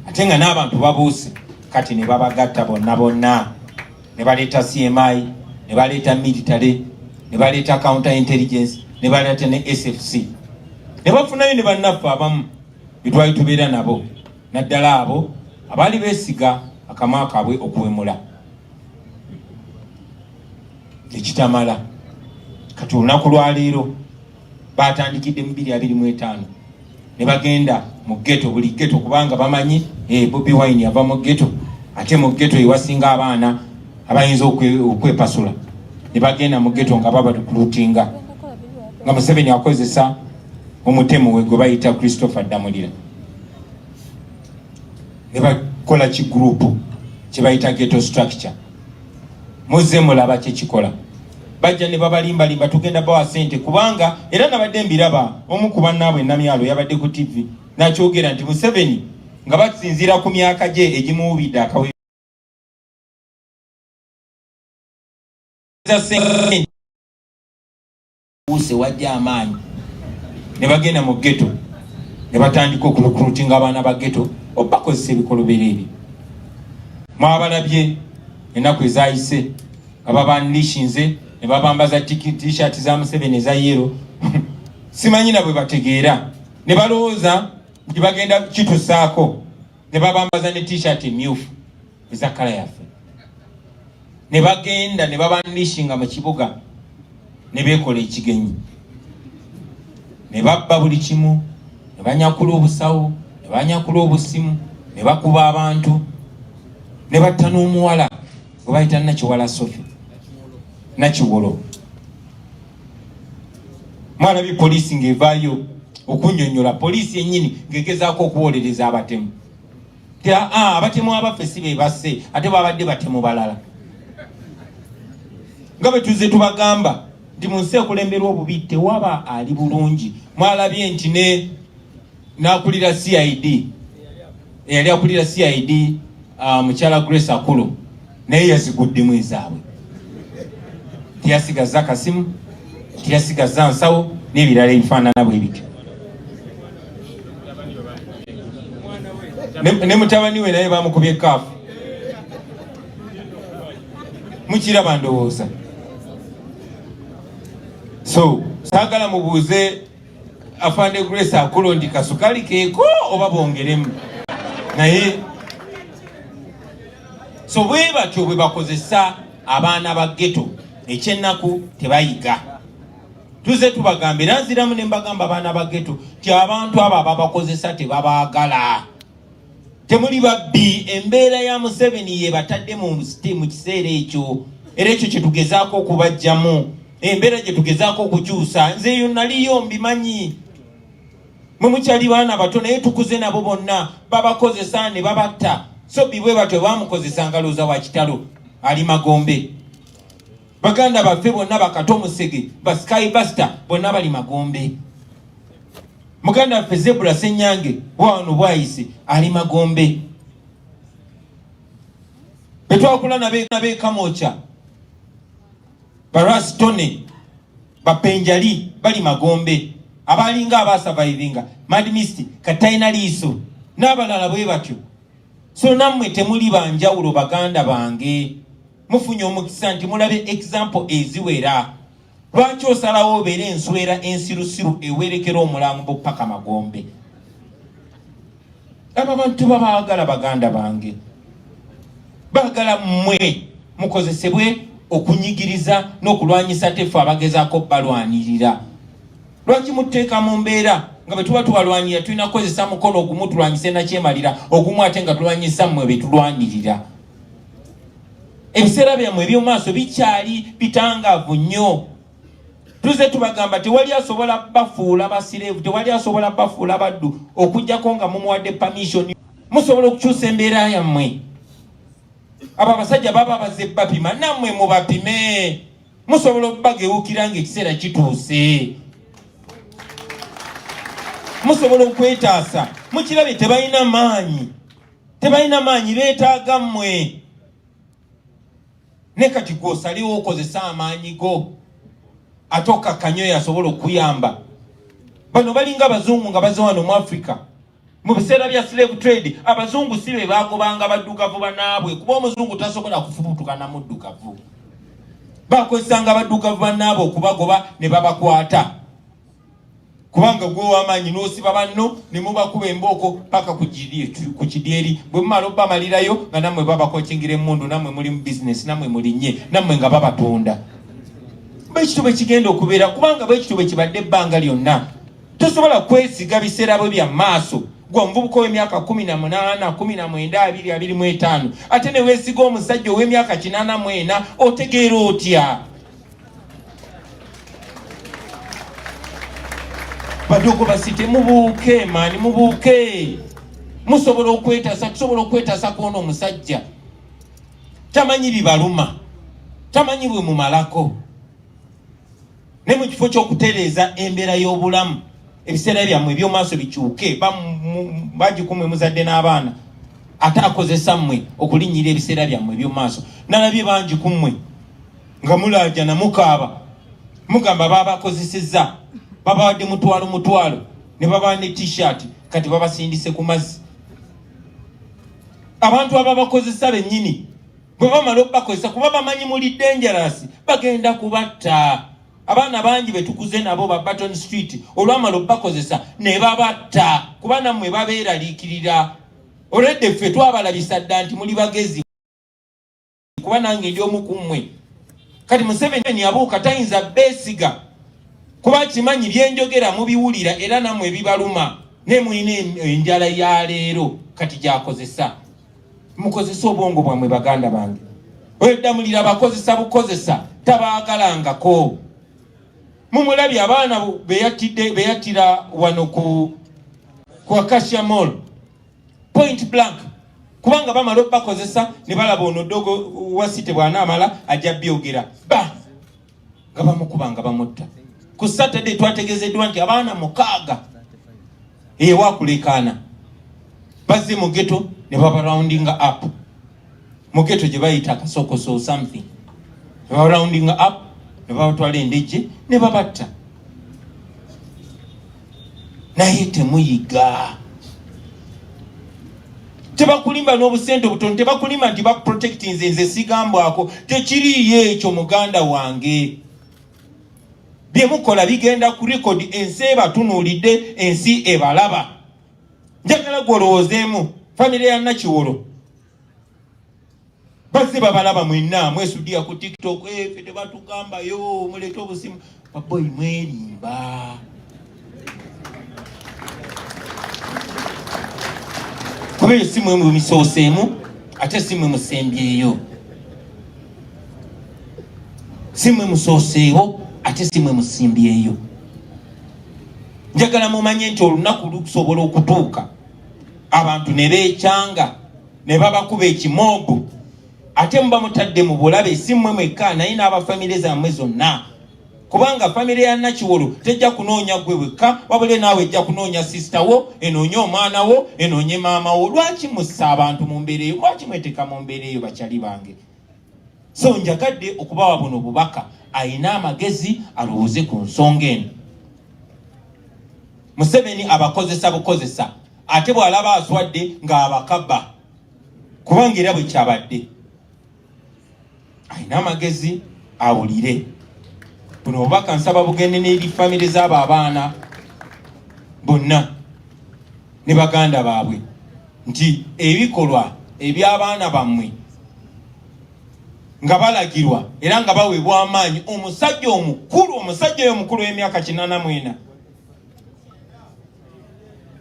ate nga n'abantu babuuse kati ne babagatta bonna ne baleeta CMI ne baleeta military ne baleeta counter intelligence ne baleeta ne SFC ne bafunayo ne bannaffe abamu bitwali tubeera nabo naddala abo abaali beesiga akamwa kaabwe okuwemula ekitamala. Kati olunaku lwaleero batandikidde mu 2025 ne bagenda mu ghetto buli ghetto kubanga bamanyi Bobi Wine yava mu ghetto ate mu ghetto ewasinga abaana abayinza okwepasula ne bagenda mu ghetto nga babarecruitinga nga Museveni akozesa omutemu we gwe bayita Christopher Damulira ne bakola kigrupu kye bayita ghetto structure. Muze mulaba kye kikola bajja ne babalimbalimba tugenda bawa sente kubanga era nabadde mbiraba omu ku bannaabwe namyalo yabadde ku TV nakyogera nti Museveni nga basinzira ku myaka gye egimuwubidde akawe use wajja amaanyi ne bagenda mu ghetto ne batandika okurecruitinga abaana ba ghetto obakozesa ebikolobero ebyo. Mwabalabye ennaku ezayise ababanlishinze ne babambaza t-shirt za Museveni eza yero simanyi na bwe bategeera ne balowooza nti bagenda kitusaako ne babambaza ne t-shirt emyufu eza kala yaffe ne bagenda ne babanlishinga mu kibuga ne beekola ekigenyi ne babba buli kimu ne banyakula obusawo ne banyakula obusimu ne bakuba abantu ne batta n'omuwala gwe bayita Nakiwala Sophie Nakiwolo. Mwalabye poliisi ng'evaayo okunnyonnyola poliisi yennyini ng'egezaako okuwolereza abatemu. Abatemu abaffe si be basse ate babadde batemu balala. Nga bwe tuzze tubagamba nti mu nsi ekulemberwa obubi tewaba ali bulungi. Mwalabye nti n'akulira CID eyali akulira CID mukyala Grace Akulo naye yaziguddemu ezaabwe. Tiyasigaza kasimu, tiyasigaza nsawo n'ebirala ebifaanana bwe bityo. Ne mutabani we naye bamukubye kaafu. Mukiraba ndowooza. So saagala mubuuze afande Grace Akulo nti kasukali keeko oba bongeremu naye so bwe batyo bwe bakozesa abaana ba ghetto ekyennaku tebayiga. Tuze tubagambe era nziramu ne mbagamba abaana ba ghetto ti abantu abo ababakozesa tebabaagala. Temuli babbi, embeera ya Museveni ye batadde mu kiseera ekyo era ekyo kye tugezaako okubajjamu embeera gye tugezaako okukyusa. Nze eyo naliyo mbimanyi mwe mukyali baana bato naye tukuze nabo bonna babakozesa ne babatta. So bibwe batwe bamukozesa ngalooza wa kitalo ali Magombe. Baganda baffe bonna bakato Musege ba Sky Buster bonna bali Magombe. Muganda waffe Zebra Ssenyange wano bwayise ali Magombe. Betwakula nabe Kamocha Barastone Bapenjali bali Magombe. Abalinga abasurvivinga Mad Mist Kataina Liso n'abalala bwe batyo. So nammwe temuli banjawulo baganda bange. Mufunye omukisa nti mulabe example eziwera. Lwaki osalawo obeere enswera ensirusiru ewerekera omulambo paka Magombe? Aba bantu babaagala baganda bange. Baagala mmwe mukozesebwe okunyigiriza n'okulwanyisa tefu abagezaako balwanirira. Lwaki muteeka mu mbeera nga betuba tubalwanira tulina kukozesa mukono ogumu tulwanyise nakyemalira ogumu ate nga tulwanyisa mmwe betulwanirira. Ebiseera byammwe eby'omaaso bikyali bitangaavu nnyo. Tuze tubagamba tewali asobola bafuula basireevu, tewali asobola bafuula baddu okujjako nga mumuwadde permission. Musobola okukyusa embeera yammwe. Abo abasajja baba bazze bapima, nammwe mubapime. Musobola okubagewukira ng'ekiseera kituuse. Musobola okwetaasa. Mukirabye tebalina maanyi. Tebalina maanyi, beetaaga mmwe. Ne kati gw'osaliwo okozesa amaanyi go. Ate okakkanyo asobola okuyamba. Bano balinga abazungu nga bazze wano mu Africa. Mu biseera bya slave trade, abazungu si be baagobanga baddugavu bannaabwe, kuba omuzungu tasobola kufubutuka na muddugavu. Bakozesanga baddugavu bannaabwe okubagoba ne babakwata. Kubanga gwe w'amaanyi n'osiba banno ne mubakuba embooko paka ku kidyeri. Bwe mumala obamalirayo nga nammwe babakokingira emmundu, nammwe muli mu bizinesi, nammwe mulinnye, nammwe nga babatunda. Bwekityo bwe kigenda okubeera, kubanga bwekityo bwe kibadde ebbanga lyonna. Tosobola kwesiga biseera bwe bya maaso. Gwe omuvubuka w'emyaka 18, 19, 20, 25 ate ne weesiga omusajja ow'emyaka 84 otegeera otya? Badogo basite mubuuke maani, mubuuke. Musobola okwetaasa, tusobola okwetaasa kw'ono omusajja. Tamanyi bibaluma, tamanyi bwe mumalako. Ne mu kifo ky'okutereeza embeera y'obulamu, ebiseera byammwe eby'omaaso bikyuke. Bagikumwe muzadde n'abaana, ate akozesa mmwe okulinnyira ebiseera byammwe eby'omaaso. Nalabye bangi ku mmwe nga mulaaja na mukaaba, mugamba babakozesezza, babawadde mutwalo ne babawa ne t-shirt, kati babasindise ku mazzi. Abantu ababakozesa bennyini bwe bamala okubakozesa, kuba bamanyi muli dangerous, bagenda kubatta. Abaana bangi betukuze nabo ba Button Street olwamala okubakozesa ne babatta, kuba nammwe babeeraliikirira. Olwedde ffe twabalabisa dda nti muli bagezi, kuba nange ndi omu ku mmwe. Kati Museveni abuuka tayinza beesiga, kuba kimanyi byenjogera mubiwulira era nammwe bibaluma, ne mulina enjala ya leero kati gyakozesa. Mukozesa obwongo bwammwe baganda bange. Wedda mulira bakozesa bukozesa tabaagalangako. Mumulabye abaana beyattira wano ku Acacia Mall point blank, kubanga bamala okubakozesa ne balaba ono dogo wasite bw'anaamala ajja byogera ba nga bamukubanga bamutta. Ku Saturday twategezeddwa nti abaana 6 ewakulekaana bazze mu ghetto ne baba rounding up. Mu ghetto gye bayita Kasokoso something, ne baba rounding up, ne babatwala endejje ne babatta. Naye temuyiga. Tebakulimba n'obusente obutono, tebakulimba nti baprotecti nze sigambwako. Tekiriyo ekyo muganda wange. Bye mukola bigenda ku record, ensi ebatunuulidde, ensi ebalaba. Njagala gwolowoozeemu famire ya Nakiwolo bazze babalaba mwenna mwesudia ku TikTok, ffe tebatugambayo muleete obusimu. Baboyi mwerimba. Kuba si mwe mumisooseemu ate si mwe musembyeyo. Si mwe musooseewo ate si mwe musimbyeyo. Njagala mumanye nti olunaku lukusobola okutuuka abantu ne beekyanga ne babakuba ekimoogo, ate muba mutadde mu bulabe si mmwe mwekka naye n'abafamire zammwe zonna. Kubanga famire ya Nakiwolo tejja kunoonya gwe wekka, wabule naawe ejja kunoonya sister wo, enoonye omwana wo, enoonye maama wo. Lwaki mussa abantu mu mbeera eyo? Lwaki mweteeka mu mbeera eyo bakyali bange? So njagadde okubawa buno bubaka, ayina amagezi alowooze ku nsonga eno. Museveni abakozesa bukozesa, ate bw'alaba aswadde ng'abakaba, kubanga era bwe kyabadde. Ayina amagezi awulire. Buno obubaka nsaba bugende n'eri famire z'abo abaana bonna ne baganda baabwe nti ebikolwa eby'abaana bammwe nga balagirwa era nga baweebwa amaanyi, omusajja oyo omukulu w'emyaka 84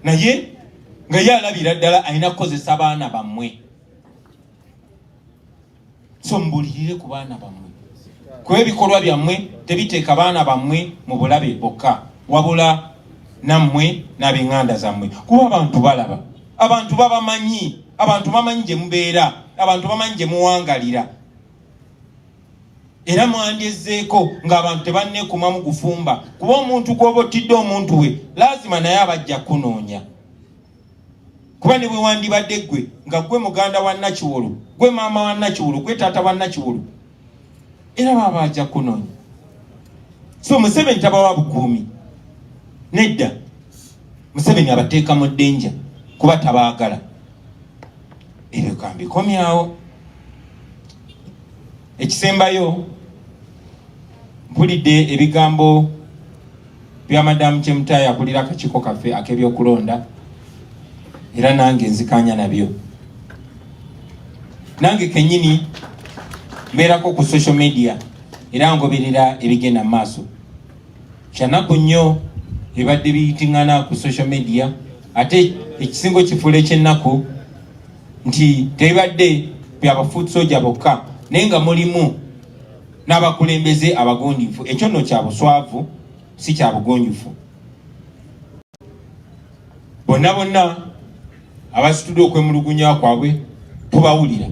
naye nga ye alabira ddala alina kukozesa abaana bammwe. So mbulirire ku baana bammwe, kuba ebikolwa byammwe tebiteeka baana bammwe mu bulabe bokka, wabula nammwe n'ab'eŋŋanda zammwe. Kuba abantu balaba, abantu babamanyi, abantu bamanyi gye mubeera, abantu bamanyi gye muwangalira. Era mwandyezeeko ng'abantu tebanneekumamu gufumba, kuba omuntu gw'oba ottidde omuntu we lazima naye abajja kunoonya. Kuba ne bwe wandibadde ggwe nga ggwe muganda wa Nakiwolo, ggwe maama wa Nakiwolo, ggwe taata wa Nakiwolo, era baba bajja kunoonya. So Museveni tabawa bukuumi, nedda. Museveni abateeka mu ddenja kuba tabaagala. Ebyo kambikomyawo. Ekisembayo, mpulidde ebigambo bya Madamu Chemutaya akulira akakiiko kaffe ak'ebyokulonda, era nange nzikanya nabyo. Nange kennyini mbeerako ku social media era ngoberera ebigenda mu maaso. Kyanaku nnyo ebadde biyitiŋŋana ku social media, ate ekisingo kifuula eky'ennaku nti tebadde byabafuut soja bokka, naye nga mulimu n'abakulembeze abagondifu. Ekyo nno kya buswavu, si kya bugonjufu. Bonna bonna abasitudde okwemulugunya kwabwe tubawulira,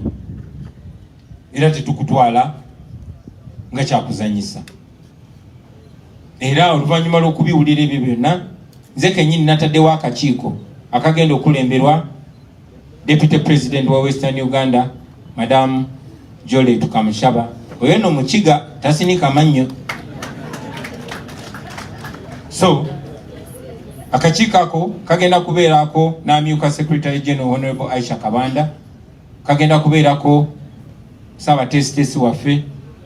era tetukutwala nga kyakuzanyisa. Era oluvannyuma lw'okubiwulira ebyo byonna, nze kennyini nataddewo akakiiko akagenda okulemberwa Deputy President wa Western Uganda, Madamu Jole Tukamushaba. Oyo no mukiga tasinika mannyo. So akakiiko ako kagenda kubeerako n'amyuka Secretary General Honorable Aisha Kabanda, kagenda kubeerako Ssaabatesitesi waffe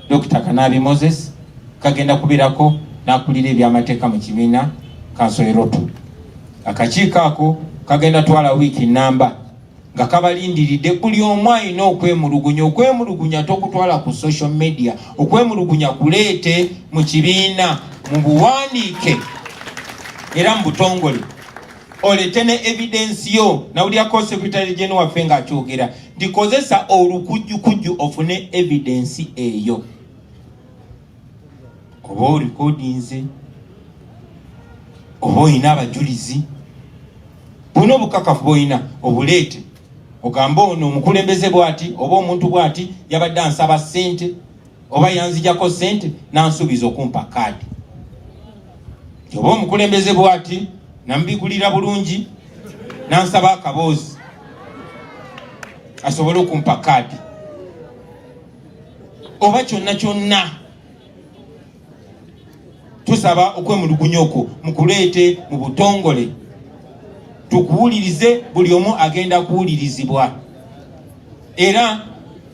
Dr. Kanabi Moses, kagenda kubeerako n'akulira ebyamateeka mu kibiina Council Roto. Akakiiko ako kagenda twala wiiki nnamba nga kabalindiridde buli omu alina okwemulugunya. Okwemulugunya tokutwala ku social media, okwemulugunya kuleete mu kibiina, mu buwandiike era mu butongole, oleete ne evidence yo. Nawulyako Secretary General waffe ng'akyogera nti kozesa olukujjukujju ofune evidence eyo. Oba orikodinze, oba olina abajulizi, bw'ona obukakafu bw'olina obuleete, ogamba ono omukulembeze bw'ati oba omuntu bw'ati yabadde ansaba ssente oba yanzijako ssente n'ansuubiza okumpa kaadi. Oba omukulembeze bw'ati nambigulira bulungi n'ansaba akaboozi asobole okumpa kaadi. Oba kyonna kyonna tusaba okwemulugunya okwo mukuleete mu butongole, tukuwulirize, buli omu agenda kuwulirizibwa. Era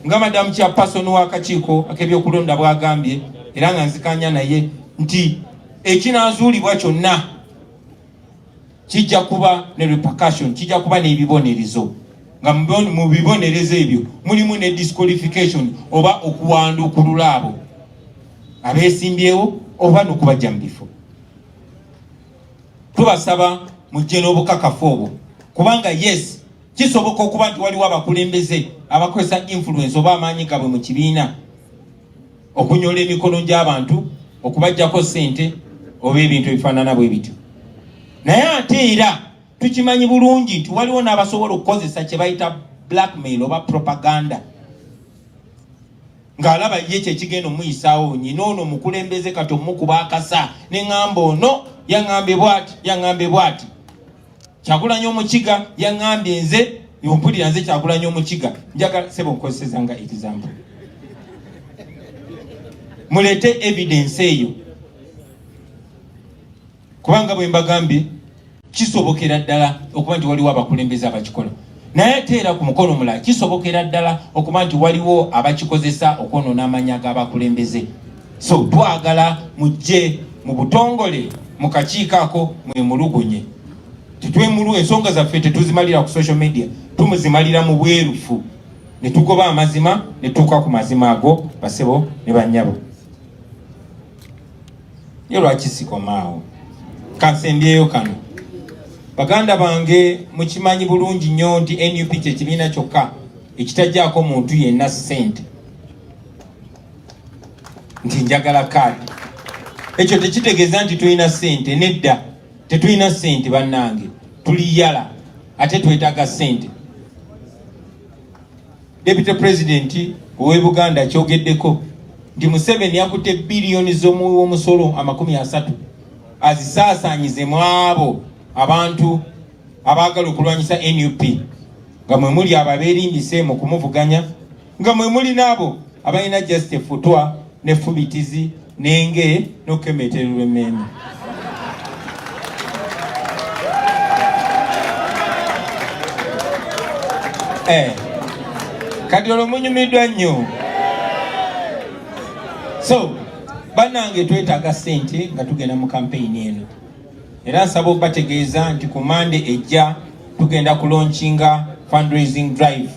nga Madamu Chairperson w'akakiiko ak'ebyokulonda bw'agambye, era nga nzikanya naye nti ekinaazuulibwa kyonna kijja kuba ne repercussion, kijja kuba n'ebibonerezo, nga mu bibonerezo ebyo mulimu ne disqualification oba okuwandukulula abo abeesimbyewo oba n'okubajja mu bifo. Tubasaba mujje n'obukakafu obwo, kubanga yes, kisoboka okuba nti waliwo abakulembeze abakozesa influence oba amaanyi gabwe mu kibiina okunyola emikono gy'abantu, okubajjako ssente oba ebintu ebifaanana bwe bityo. Naye ate era tukimanyi bulungi nti waliwo n'abasobola okukozesa kye bayita blackmail oba propaganda, ng'alaba ye kyekigenda omuyisaawo, nyina ono omukulembeze kati omukuba akasa ne ŋŋamba ono yaŋŋambye bw'ati yaŋŋambye bw'ati. Kyagulanyi Omukiga yaŋŋambye nze, mpulira nze Kyagulanyi Omukiga, njagala sebo nkozeseza nga example. Muleete evidence eyo, kubanga bwe mbagambye kisobokera ddala okuba nti waliwo abakulembeze abakikola. Naye ate era ku mukono omulala kisobokera ddala okuba nti waliwo abakikozesa okwonoona amannya g'abakulembeze. So twagala mujje mu butongole, mu kakiiko ako mwemulugunye. Tetwemulu ensonga zaffe tetuzimalira ku social media, tumuzimalira mu bwerufu, ne tugoba amazima ne tuuka ku mazima ago basebo ne bannyabo. Ye lwaki sikomaawo kansembyeyo kano baganda bange mukimanyi bulungi nnyo nti NUP kye kibiina kyokka ekitajjaako muntu yenna ssente nti njagala kaadi. Ekyo tekitegeeza nti tulina ssente. Nedda, tetulina ssente bannange, tuli yala ate twetaaga ssente. Deputy President ow'e Buganda kyogeddeko nti Museveni yakutte biliyoni z'omusolo 30 azisaasaanyize mu abo abantu abaagala okulwanyisa NUP, nga mwe muli ababeerimbise mu kumuvuganya, nga mwe muli n'abo abalina Just Futwa ne Fubitizi nenge n'okukemetererwa emmeeme. Kati olwo munyumiddwa nnyo. So bannange twetaaga ssente nga tugenda mu kampeyini eno, era nsaba okubategeeza nti ku Monday ejja tugenda ku launchinga fundraising drive.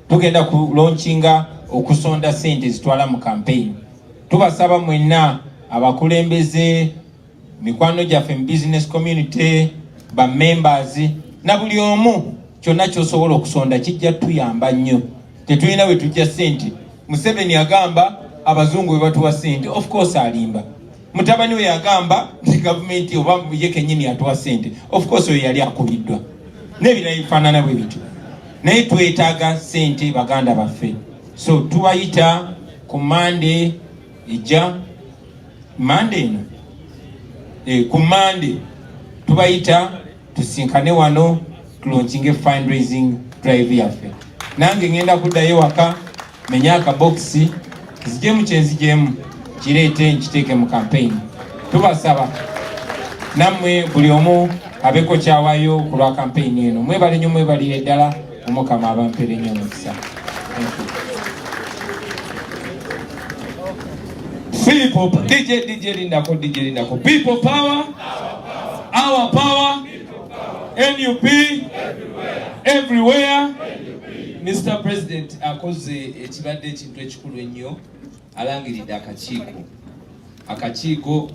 Tugenda ku launchinga okusonda ssente zitwala mu kampeyini. Tubasaba mwenna abakulembeze, mikwano gyaffe mu business community, ba members na buli omu kyonna ky'osobola okusonda kijja tuyamba nnyo. Tetulina we tujja ssente. Museveni agamba abazungu we batuwa ssente, of course alimba. Mutabani we yagamba nti gavumenti oba ye kennyini atuwa ssente, of course oyo yali akubiddwa. N'ebirala bifaanana bwe bityo. Naye twetaaga ssente baganda baffe. So tubayita ku Monday ejja, Monday eno ku Monday tubayita tusinkane wano tulaunchinge fundraising drive yaffe. Nange ngenda kuddayo waka menya akabokisi zijemu kyenzijemu kireete nkiteeke mu campaign. Tubasaba nammwe buli omu abeko kyawayo ku lwa campaign eno. Mwebale nnyo, mwebalire ddala, Omukama abampere nnyo omukisa. People, DJ Lindako. People power, our power, NUP, everywhere. Mr. President, akoze ekibadde ekintu ekikulu ennyo, alangiridde akakiiko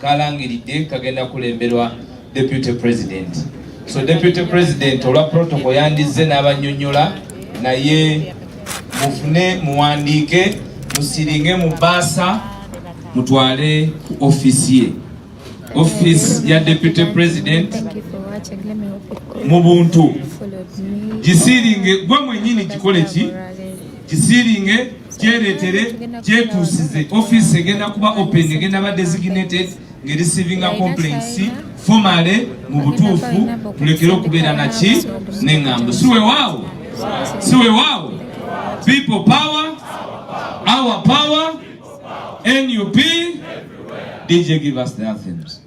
kalangiridde kagenda kulemberwa Deputy President. So Deputy President olwa protocol yandize n'abanyonnyola, naye mufune muwandiike musiringe mu basa mutwale ku ofisi ye. Office ya Deputy President mu buntu gisiringe gwe mwenyini kikole ki gisiringe kyeretere kyetusize. Office egenda kuba open, egenda ba designated nge receiving complaints formally mu butuufu, tulekere okubeera naki n'engambo. Siwe waawo people power, our power, NUP. DJ, give us the anthems.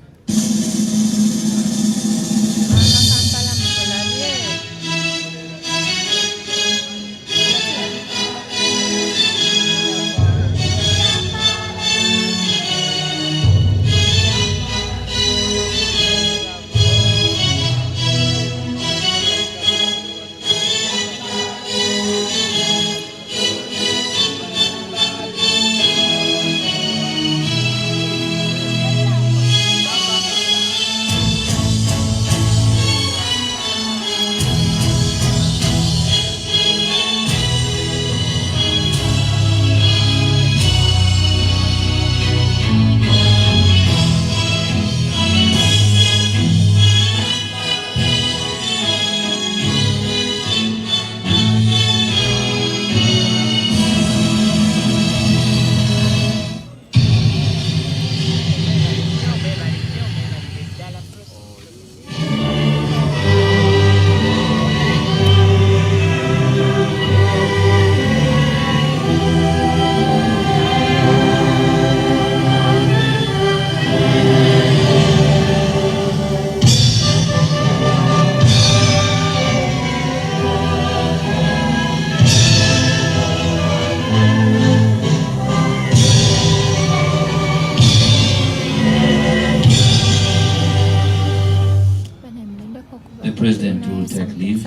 President will take leave.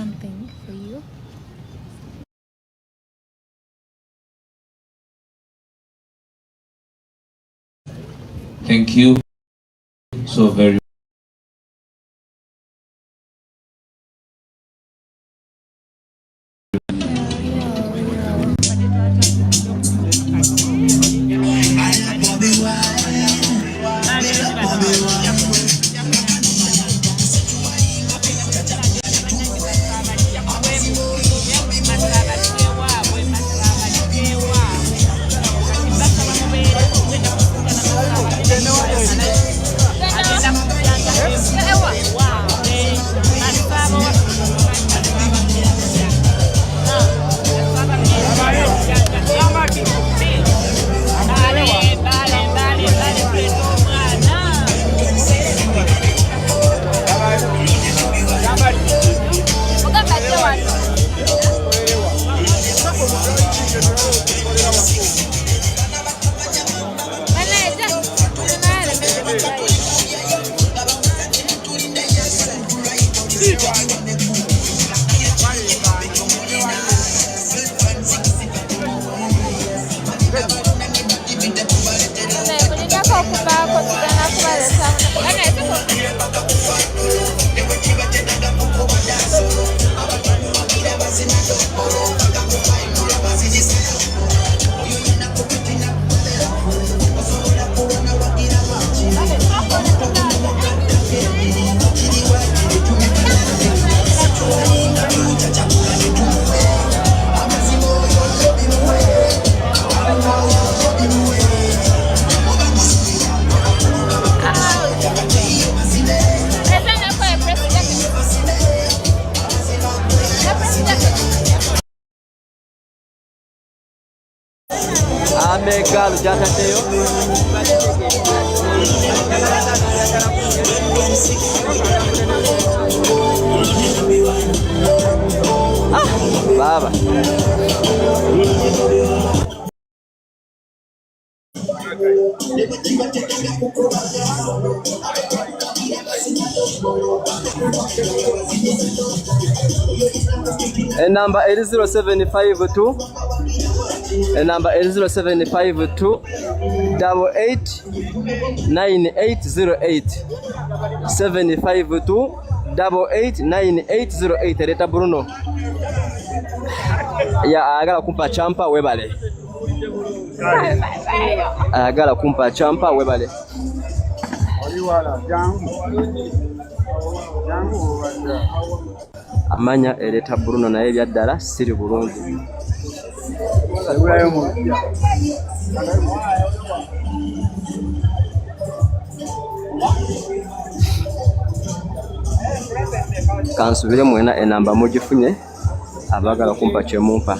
Thank you so very Galo jata teyo baba number 075 number 0752 889808 752 889808 Leta Bruno ya agala kumpa champa webale agala kumpa champa webale amanya Leta Bruno naye byaddala siri bulungi kansubire mwena enamba mugifunye abagala kumpa kyemumpa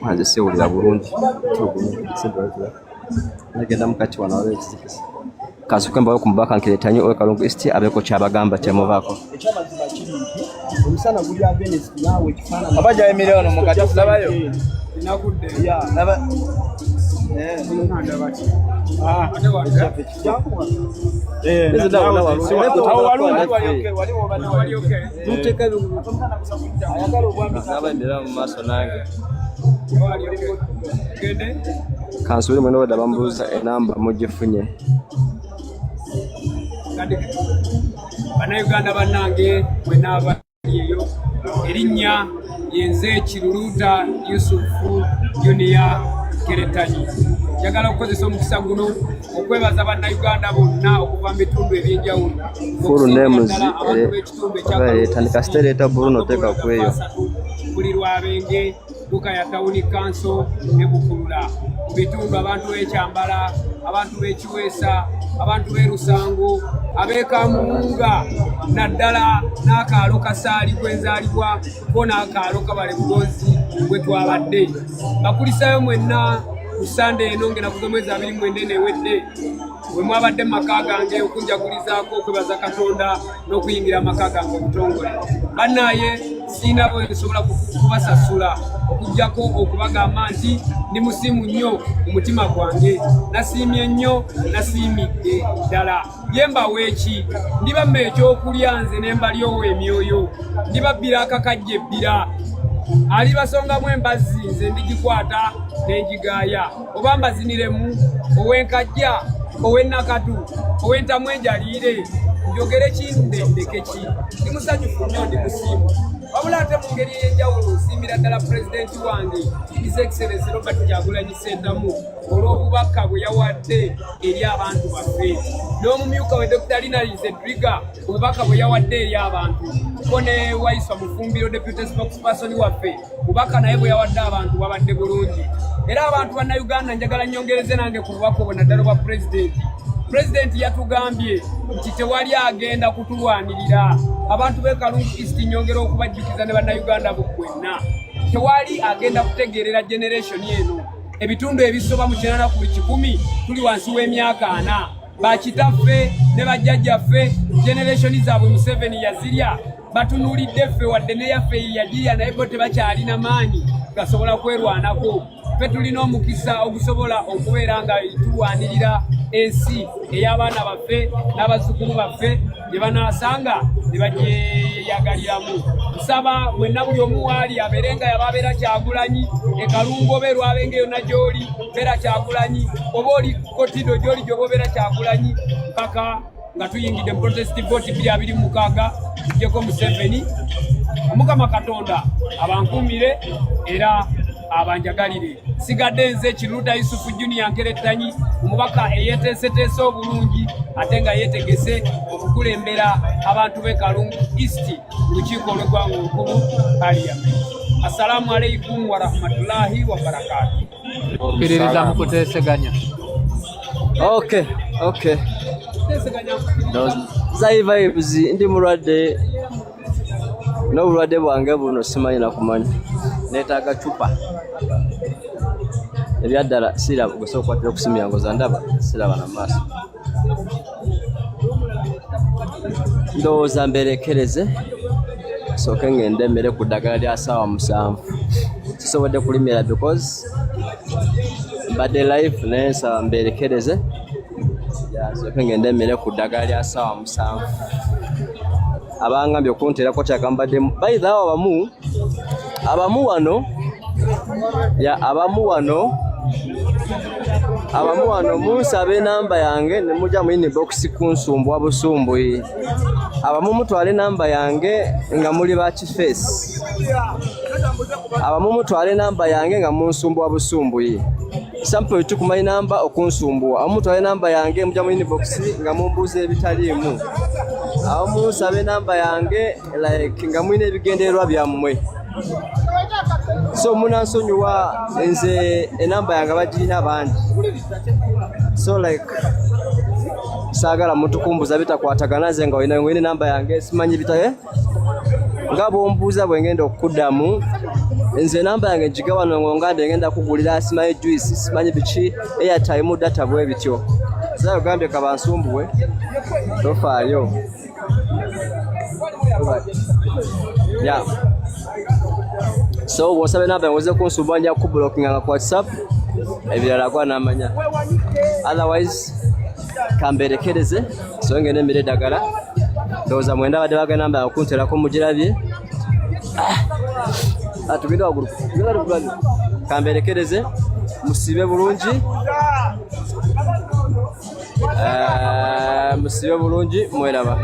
Mwanze siwulira bulungi nagenda mukati wano kasukemba kumubaka nkiretanyi owe Kalungu East abeko kyabagamba kyemuvako omusana guli Venice nawe kifana abaja emiliono mukati kulabayo inakudde ya naba nanda bati ate wacha jakuwa ezo dawa wali okay muteka ayagala obwambi naba ndera mu maso nange gende kansule mwene wada bambuza enamba mugifunye Bannayuganda bannange mwe n'abaliyo erinnya yenze Kiruluta Yusufu Junior Keretanyi njagala okukozesa omukisa guno okwebaza bannayuganda bonna okuva mu bitundu ebyenjawulo full names tandika Leta Bruno teka kweyo buli Lwabenge Bukaya Town Council ne Bukulula mu bitundu abantu b'Ekyambala abantu b'Ekiweesa abantu b'Erusango ab'Ekamunga naddala n'akaalo Kasaali kwenzaalibwa bo n'akaalo Kabale Bulozi bwe twabadde bakulisayo mwenna ku Sande eno ngena kuza mwezi 24 newedde bwe mwabadde maka gange okunjagulizaako okwebaza Katonda n'okuyingira amaka gange obutongole bannaye sina bwe nsobola kubasasula okujjako okubagamba nti ndi musiimu nnyo mu mutima gwange nasiimye nnyo nasiimidde ddala yembawo eki ndibamma ekyokulya nze ne mbalyowo emyoyo ndibabbira akakajja ebbira ali basongamu embazzi nze ndigikwata n'enjigaaya oba mbaziniremu ow'enkajja ow'ennakatu ow'entamu enjaliire njogere kindendeke ki ndi musanyufu nnyo ndi musiimu wabula ate mu ngeri ey'enjawulo nsiimira ddala pulezidenti wange His Excellency Robert Kyagulanyi Ssentamu olw'obubaka bwe yawadde eri abantu baffe n'omumyuka we Dr. Linali Zedriga obubaka bwe yawadde eri abantu ko ne Waiswa Mufumbiro deputy spokesperson waffe bubaka naye bwe yawadde abantu wabadde bulungi era abantu bannayuganda njagala nnyongereze nange ku bubaka obwo naddala bwa pulezidenti yatugambye nti tewali agenda kutulwanirira abantu b'e Kalungu East nyongera okubajjukiza ne bannayuganda bokwenna tewali agenda kutegeerera generation eno ebitundu ebisoba mu 9 tuli wansi w'emyaka 4 bakitaffe ne bajjajjaffe generation zaabwe Museveni yazirya batunuulidde ffe wadde ne yaffe yagirya naye bo tebakyalina maanyi gasobola kwerwanako ffe tulina omukisa ogusobola okubeera nga tulwanirira ensi ey'abaana baffe n'abazzukulu baffe gye banaasanga ne bagyeyagaliramu. Nsaba mwenna buli omu waali abeerenga yababeera Kyagulanyi e Kalungu obeera abenga yonna gy'oli beera Kyagulanyi oba oli Kotido gy'oli gy'oba obeera Kyagulanyi paka nga tuyingidde mu protest vote 226 tujjeko Museveni. Omukama Katonda abankuumire era abanjagalire. Sigadde nze Kiruda Yusufu Junior Nkeretanyi, omubaka eyeeteeseteese obulungi ate nga yeetegese okukulembera abantu b'e Kalungu East mu lukiiko lw'eggwanga olukulu Parliament. Assalamu alaikum wa rahmatullahi wa barakatuh. Okkiririza mu kuteeseganya. Okay. Zai vibes ndi mulwadde n'obulwadde bwange buno simanyi nakumanya neetaaga cupa ebyaddala siraba gusa okukwatira okusimu yange zandaba siraba na maaso ndowooza mberekereze sooke ngende mmere ku ddagala lya ssaawa 7 sisobodde kulimira because mbadde live naye nsaba mberekereze sooke ngende mmere ku ddagala lya ssaawa 7 abangambye okunteerako kyakambaddemu bayidhawo abamu wano munsabe namba yange ne mujja mu inbox kunsumbwa busumbuyi. Abamu mutwale namba yange nga muli ba Chiface. Abamu mutwale namba yange nga munsumbwa busumbuyi. Sample tukumanyi namba okunsumbwa. Abamu mutwale namba yange mujja mu inbox nga mumbuuza ebitaliimu. Abamu munsabe namba yange like nga mwine ebigendererwa byammwe. So munansonyiwa nze enamba yange bagirina bangi. So like saagala mutukumbuza bitakwatagana nze nga olina namba yange simanyi bitaye nga bombuuza bwe ngenda okuddamu nze namba yange njiga wano nga ngenda kugulira simanyi juice simanyi biki airtime data bwe bityo zayo gambye kabansumbuwe tofaayo yeah. So bw'osaba namba yange kunsumbuwa nja kublockinga ku WhatsApp ebirala gwa namanya otherwise kamberekereze so ngene mmere ddagala ndowooza mwenda badde bagana namba okunterako mugirabye atugenda waggulu kamberekereze musibe bulungi mweraba.